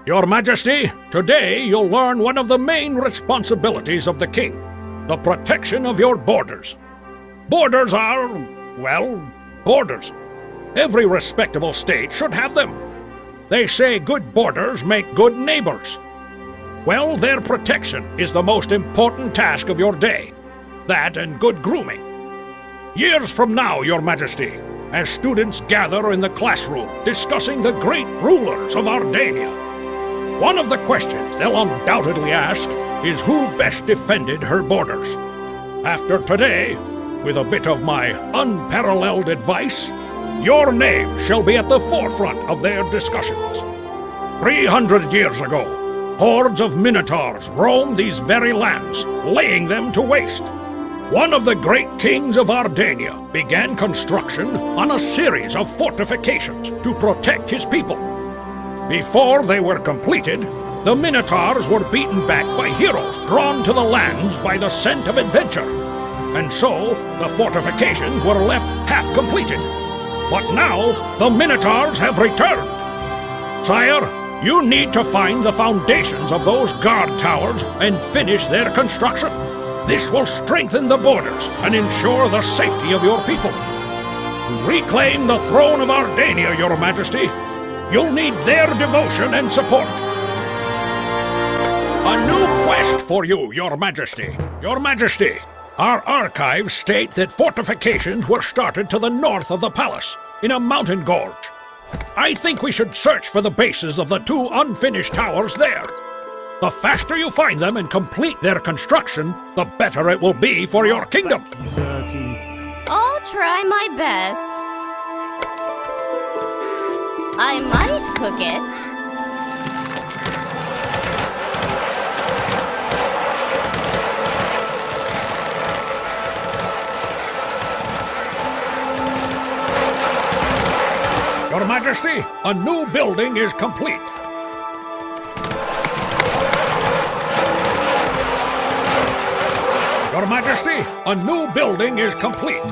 Your Majesty, today you'll learn one of the main responsibilities of the king, the protection of your borders. Borders are, well, borders. Every respectable state should have them. They say good borders make good neighbors. Well, their protection is the most important task of your day. That and good grooming. Years from now, Your Majesty, as students gather in the classroom discussing the great rulers of Ardania, one of the questions they'll undoubtedly ask is who best defended her borders. After today, with a bit of my unparalleled advice, your name shall be at the forefront of their discussions. 300 years ago, hordes of minotaurs roamed these very lands, laying them to waste. One of the great kings of Ardania began construction on a series of fortifications to protect his people. Before they were completed, the minotaurs were beaten back by heroes drawn to the lands by the scent of adventure. And so, the fortifications were left half completed. But now, the minotaurs have returned. Sire, you need to find the foundations of those guard towers and finish their construction. This will strengthen the borders and ensure the safety of your people. To reclaim the throne of Ardania, Your Majesty, you'll need their devotion and support. A new quest for you, Your Majesty. Your Majesty, our archives state that fortifications were started to the north of the palace, in a mountain gorge. I think we should search for the bases of the two unfinished towers there. The faster you find them and complete their construction, the better it will be for your kingdom. I'll try my best. I might cook it. Your Majesty, a new building is complete. Your Majesty, a new building is complete.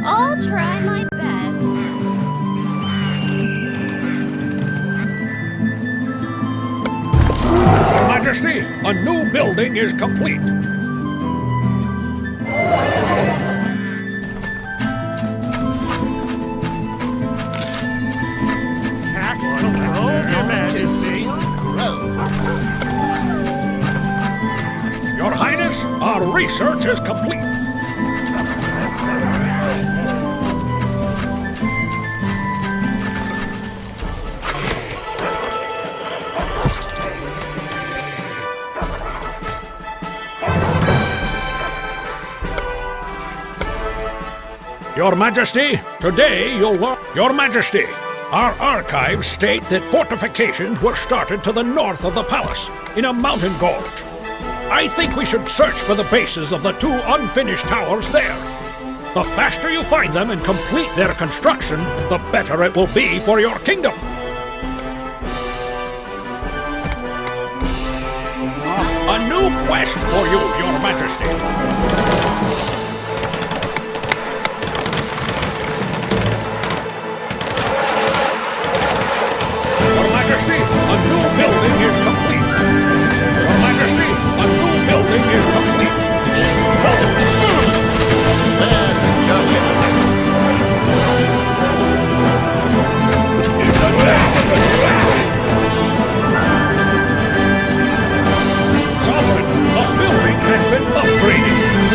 I'll try my best. Your Majesty, a new building is complete. Tax control, Your Majesty. Your Highness, our research is complete. Your Majesty, today you'll learn... Your Majesty, our archives state that fortifications were started to the north of the palace, in a mountain gorge. I think we should search for the bases of the two unfinished towers there. The faster you find them and complete their construction, the better it will be for your kingdom. A new quest for you, Your Majesty. A new building is complete. Your Majesty, a new building is complete. Sovereign, the building has been upgraded.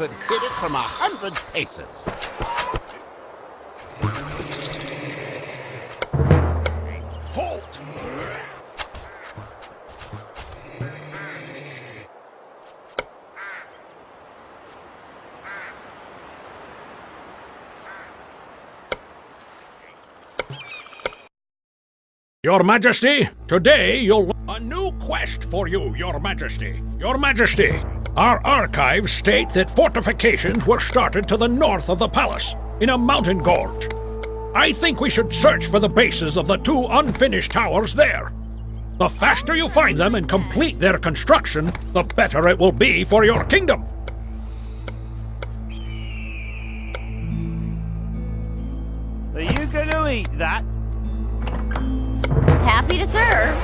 could hit it from 100 paces. Halt! Your Majesty, today you'll... A new quest for you, Your Majesty. Your Majesty, our archives state that fortifications were started to the north of the palace, in a mountain gorge. I think we should search for the bases of the 2 unfinished towers there. The faster you find them and complete their construction, the better it will be for your kingdom. Are you gonna eat that? Happy to serve.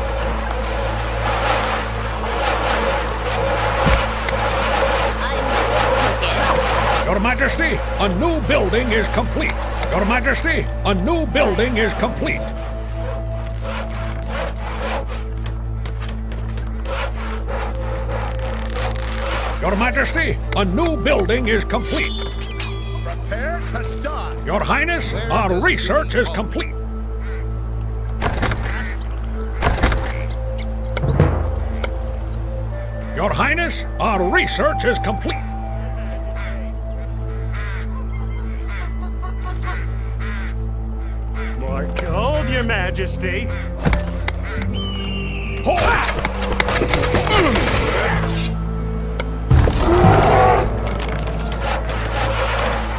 I'm cook it. Your Majesty, a new building is complete. Your Majesty, a new building is complete. Your Majesty, a new building is complete. Prepare to die. Your Highness, our research is complete. Your Highness, our research is complete. More gold, Your Majesty.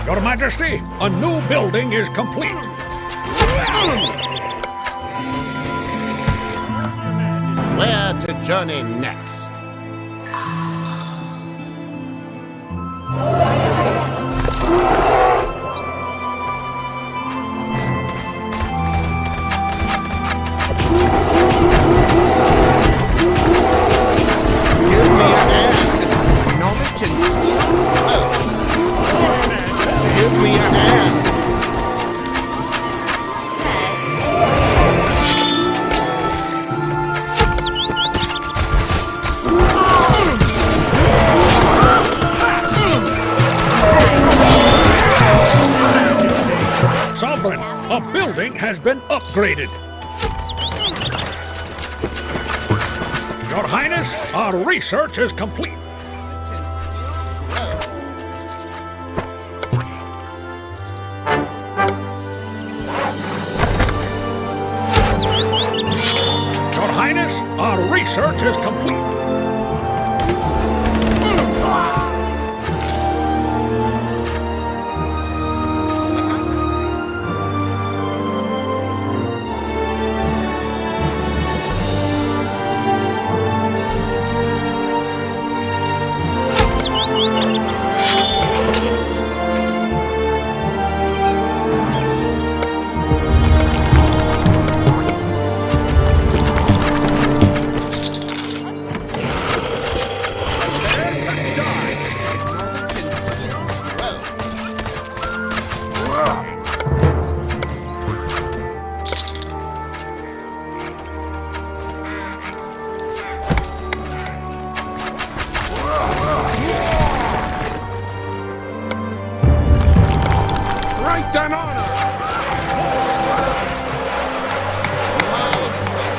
Your Majesty, a new building is complete. Where to journey next? Sovereign, a building has been upgraded. Your Highness, our research is complete. Your Highness, our research is complete.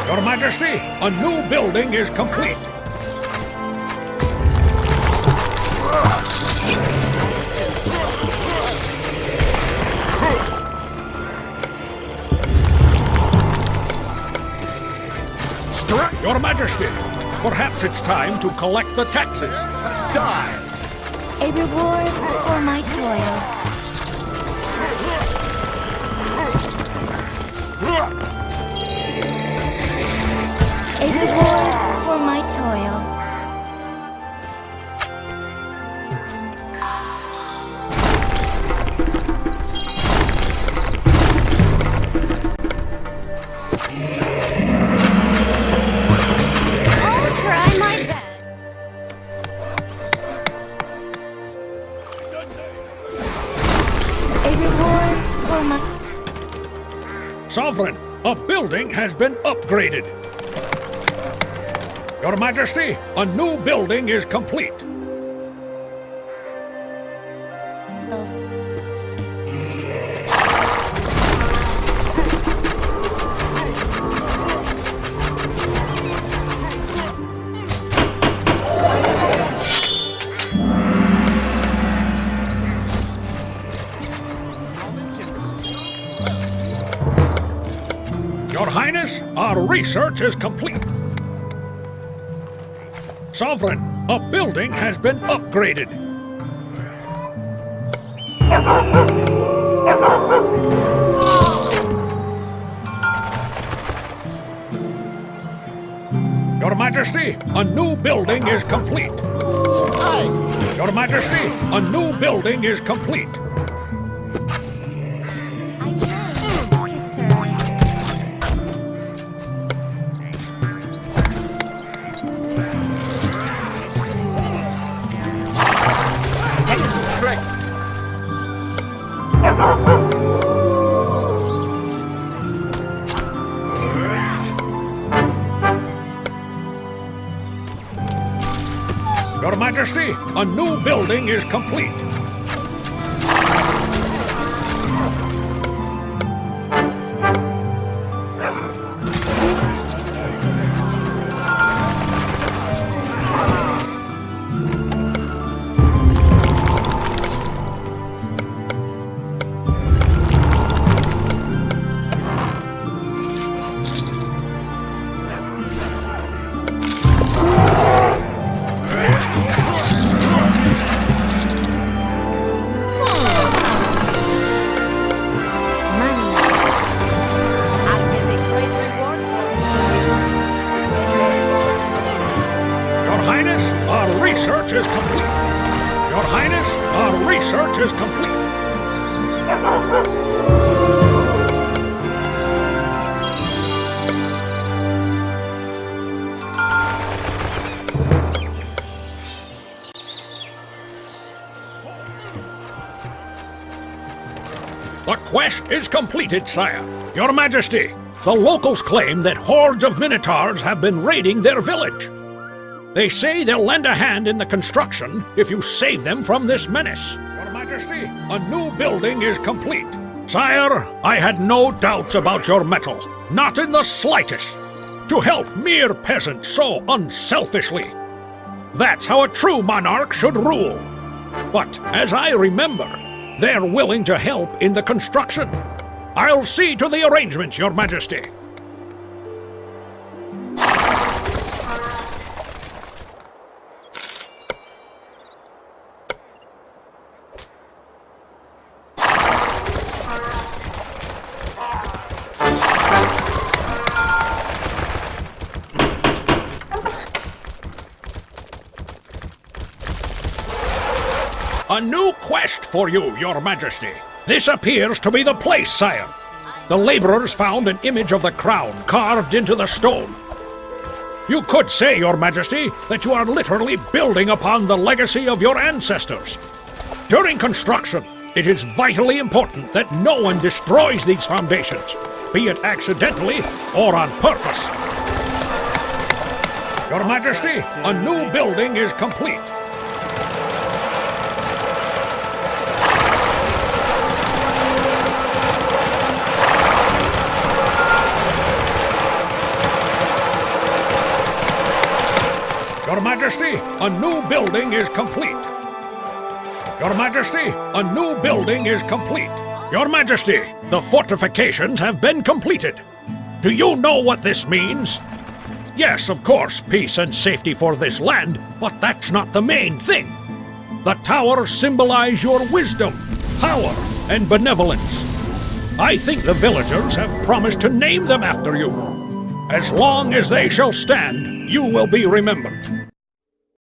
Your Majesty, a new building is complete. Your Majesty, perhaps it's time to collect the taxes. Die! A reward for my toil. A reward for my toil. I'll try my best. A reward for my... Sovereign, a building has been upgraded. Your Majesty, a new building is complete. research is complete. Sovereign, a building has been upgraded. Your Majesty, a new building is complete. Aye. Your Majesty, a new building is complete. I train to serve. Great. Your Majesty, a new building is complete. Money. I get a great reward Your Highness, our research is complete. Your Highness, our research is complete. The quest is completed, sire. Your Majesty, the locals claim that hordes of minotaurs have been raiding their village. They say they'll lend a hand in the construction if you save them from this menace. Your Majesty, a new building is complete. Sire, I had no doubts about your mettle. Not in the slightest. To help mere peasants so unselfishly. That's how a true monarch should rule. But as I remember, they're willing to help in the construction. I'll see to the arrangements, Your Majesty. A new quest for you, Your Majesty. This appears to be the place, sire. The laborers found an image of the crown carved into the stone. You could say, Your Majesty, that you are literally building upon the legacy of your ancestors. During construction, it is vitally important that no one destroys these foundations, be it accidentally or on purpose. Your Majesty, a new building is complete. Your Majesty, a new building is complete. Your Majesty, a new building is complete. Your Majesty, the fortifications have been completed. Do you know what this means? Yes, of course, peace and safety for this land, but that's not the main thing. The towers symbolize your wisdom, power, and benevolence. I think the villagers have promised to name them after you. As long as they shall stand, you will be remembered.